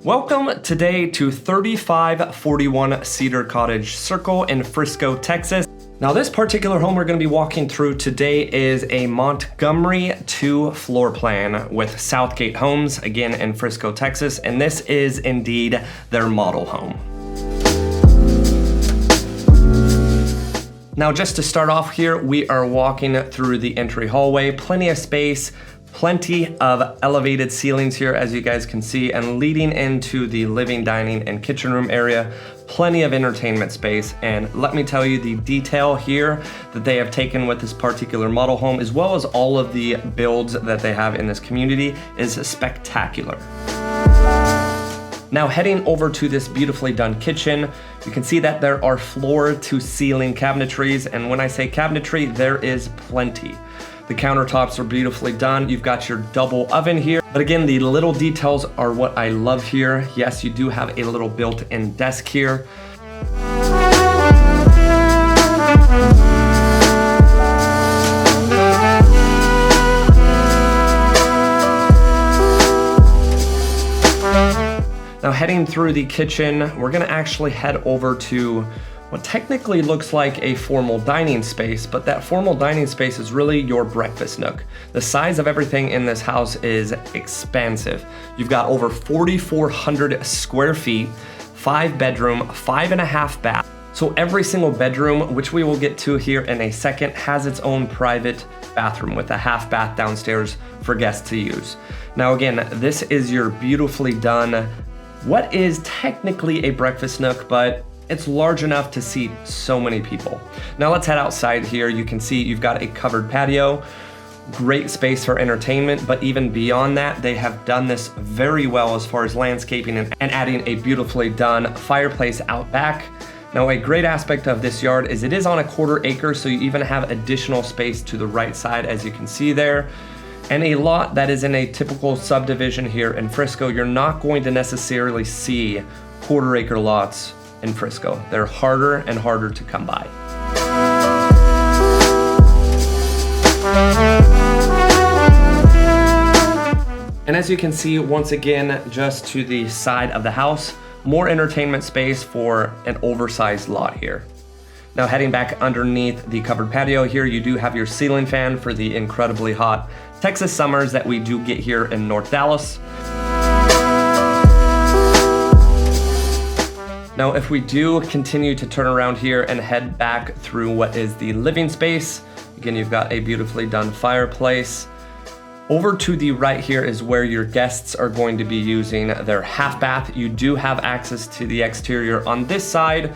Welcome today to 3541 Cedar Cottage Circle in Frisco, Texas. Now this particular home we're going to be walking through today is a Montgomery II floor plan with Southgate Homes, again in Frisco, Texas, and this is indeed their model home. Now just to start off here, we are walking through the entry hallway, plenty of space, plenty of elevated ceilings here as you guys can see, and leading into the living, dining, and kitchen room area, plenty of entertainment space. And let me tell you, the detail here that they have taken with this particular model home, as well as all of the builds that they have in this community, is spectacular. Now heading over to this beautifully done kitchen, you can see that there are floor to ceiling cabinetries, and when I say cabinetry, there is plenty. The countertops are beautifully done. You've got your double oven here. But again, the little details are what I love here. Yes, you do have a little built-in desk here. Now heading through the kitchen, we're gonna actually head over to what technically looks like a formal dining space, but that formal dining space is really your breakfast nook. The size of everything in this house is expansive. You've got over 4,400 square feet, 5 bedroom, 5.5 bath. So every single bedroom, which we will get to here in a second, has its own private bathroom with a half bath downstairs for guests to use. Now again, this is your beautifully done, what is technically a breakfast nook, but it's large enough to seat so many people. Now let's head outside here. You can see you've got a covered patio, great space for entertainment, but even beyond that, they have done this very well as far as landscaping and adding a beautifully done fireplace out back. Now a great aspect of this yard is it is on a 1/4 acre, so you even have additional space to the right side, as you can see there. And a lot that is in a typical subdivision here in Frisco. You're not going to necessarily see 1/4 acre lots in Frisco. They're harder and harder to come by. And as you can see, once again, just to the side of the house, more entertainment space for an oversized lot here. Now heading back underneath the covered patio here, you do have your ceiling fan for the incredibly hot Texas summers that we do get here in North Dallas. Now, if we do continue to turn around here and head back through what is the living space, again, you've got a beautifully done fireplace. Over to the right here is where your guests are going to be using their half bath. You do have access to the exterior on this side,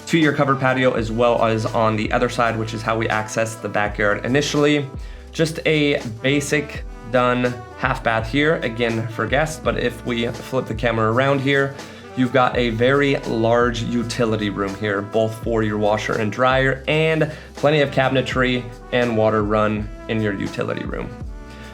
to your covered patio, as well as on the other side, which is how we access the backyard initially. Just a basic done half bath here, again, for guests. But if we flip the camera around here, you've got a very large utility room here, both for your washer and dryer, and plenty of cabinetry and water run in your utility room.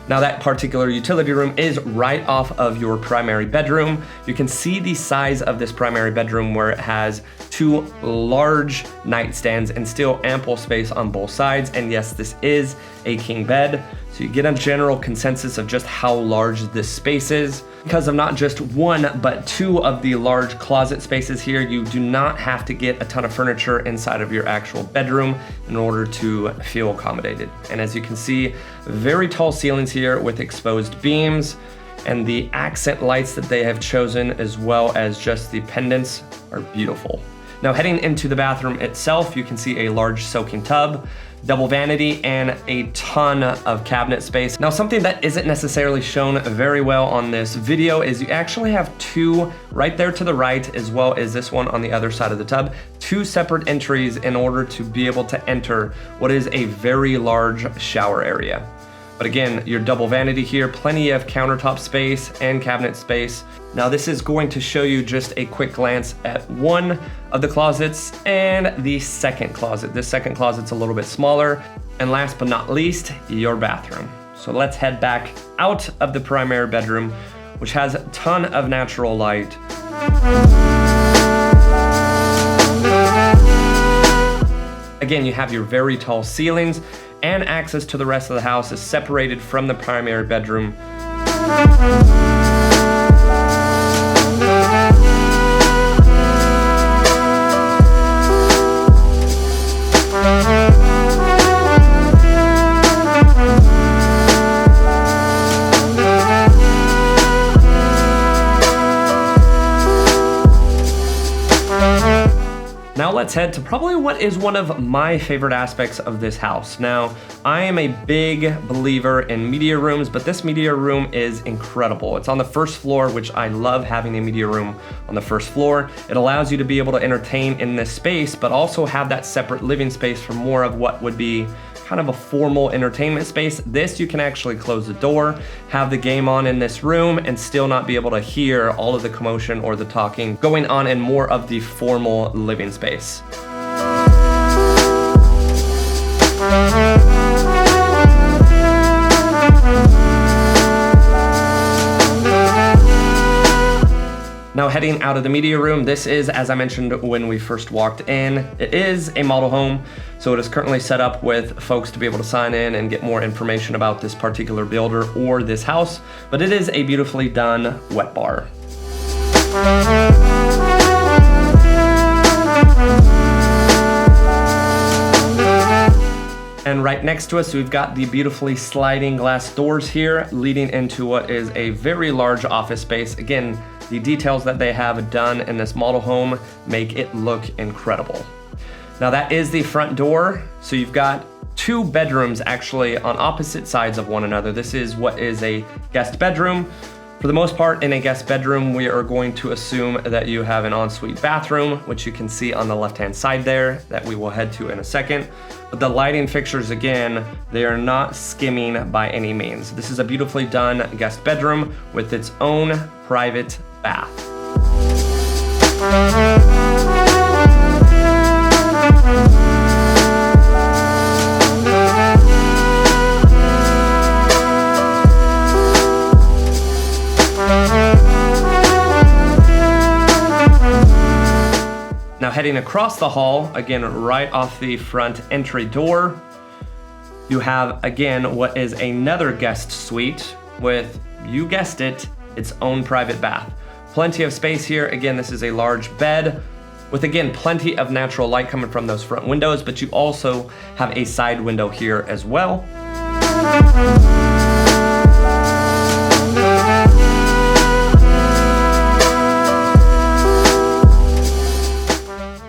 Now that particular utility room is right off of your primary bedroom. You can see the size of this primary bedroom where it has 2 large nightstands and still ample space on both sides. And yes, this is a king bed. So you get a general consensus of just how large this space is. Because of not just 1, but 2 of the large closet spaces here, you do not have to get a ton of furniture inside of your actual bedroom in order to feel accommodated. And as you can see, very tall ceilings here with exposed beams, and the accent lights that they have chosen, as well as just the pendants, are beautiful. Now heading into the bathroom itself, you can see a large soaking tub, double vanity, and a ton of cabinet space. Now something that isn't necessarily shown very well on this video is you actually have 2 right there to the right, as well as this one on the other side of the tub, 2 separate entries in order to be able to enter what is a very large shower area. But again, your double vanity here, plenty of countertop space and cabinet space. Now this is going to show you just a quick glance at one of the closets and the second closet. This second closet's a little bit smaller. And last but not least, your bathroom. So let's head back out of the primary bedroom, which has a ton of natural light. Again, you have your very tall ceilings, and access to the rest of the house is separated from the primary bedroom. let's head to probably what is one of my favorite aspects of this house. Now, I am a big believer in media rooms, but this media room is incredible. It's on the first floor, which I love having a media room on the first floor. It allows you to be able to entertain in this space, but also have that separate living space for more of what would be kind of a formal entertainment space. This, you can actually close the door, have the game on in this room, and still not be able to hear all of the commotion or the talking going on in more of the formal living space. Now heading out of the media room, this is, as I mentioned when we first walked in, it is a model home. So it is currently set up with folks to be able to sign in and get more information about this particular builder or this house, but it is a beautifully done wet bar. And right next to us, we've got the beautifully sliding glass doors here, leading into what is a very large office space. Again, the details that they have done in this model home make it look incredible. Now that is the front door. So you've got two bedrooms actually on opposite sides of one another. This is what is a guest bedroom. For the most part, in a guest bedroom, we are going to assume that you have an ensuite bathroom, which you can see on the left-hand side there, that we will head to in a second. But the lighting fixtures, again, they are not skimming by any means. This is a beautifully done guest bedroom with its own private bath. Now heading across the hall, again, right off the front entry door, you have, again, what is another guest suite with, you guessed it, its own private bath. Plenty of space here. Again, this is a large bed with, again, plenty of natural light coming from those front windows, but you also have a side window here as well.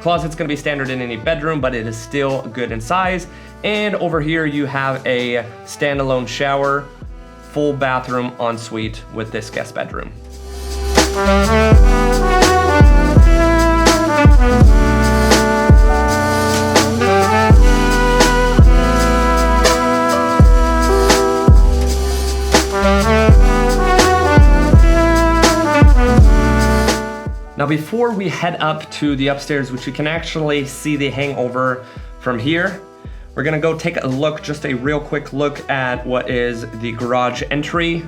Closet's gonna be standard in any bedroom, but it is still good in size. And over here you have a standalone shower, full bathroom ensuite with this guest bedroom. Now before we head up to the upstairs, which you can actually see the hangover from here, we're gonna go take a look, just a real quick look at what is the garage entry.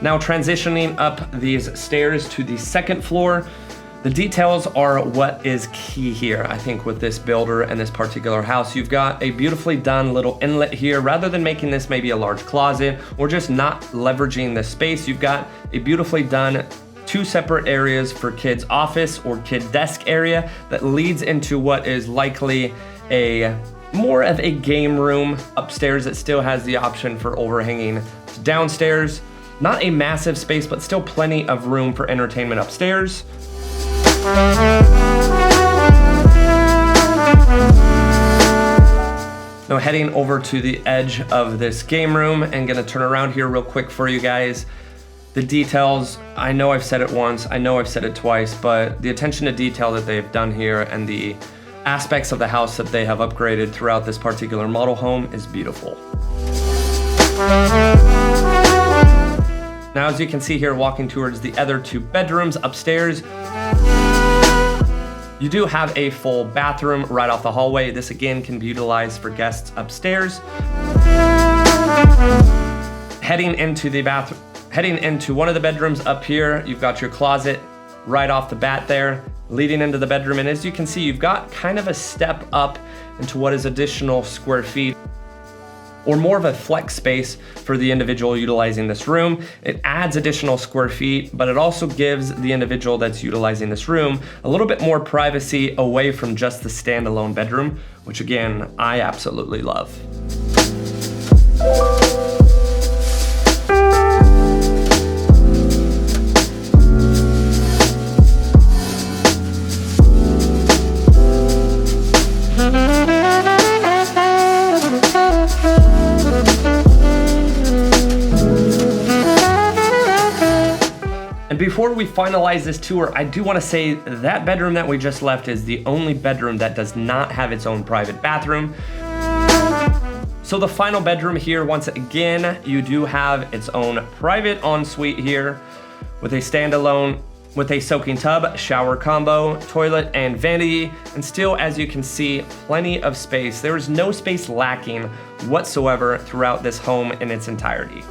Now transitioning up these stairs to the second floor, the details are what is key here, I think, with this builder and this particular house. You've got a beautifully done little inlet here. Rather than making this maybe a large closet or just not leveraging the space, you've got a beautifully done two separate areas for kids' office or kid desk area that leads into what is likely a more of a game room upstairs that still has the option for overhanging downstairs. Not a massive space, but still plenty of room for entertainment upstairs. Now heading over to the edge of this game room and gonna turn around here real quick for you guys. The details, I know I've said it once, I know I've said it twice, but the attention to detail that they've done here and the aspects of the house that they have upgraded throughout this particular model home is beautiful. Now, as you can see here, walking towards the other two bedrooms upstairs, you do have a full bathroom right off the hallway. This again can be utilized for guests upstairs. Heading into one of the bedrooms up here, you've got your closet right off the bat there, leading into the bedroom. And as you can see, you've got kind of a step up into what is additional square feet, or more of a flex space for the individual utilizing this room. It adds additional square feet, but it also gives the individual that's utilizing this room a little bit more privacy away from just the standalone bedroom, which again, I absolutely love. before we finalize this tour, I do want to say that bedroom that we just left is the only bedroom that does not have its own private bathroom. So the final bedroom here, once again, you do have its own private ensuite here with a standalone, with a soaking tub, shower combo, toilet, and vanity. And still, as you can see, plenty of space. There is no space lacking whatsoever throughout this home in its entirety.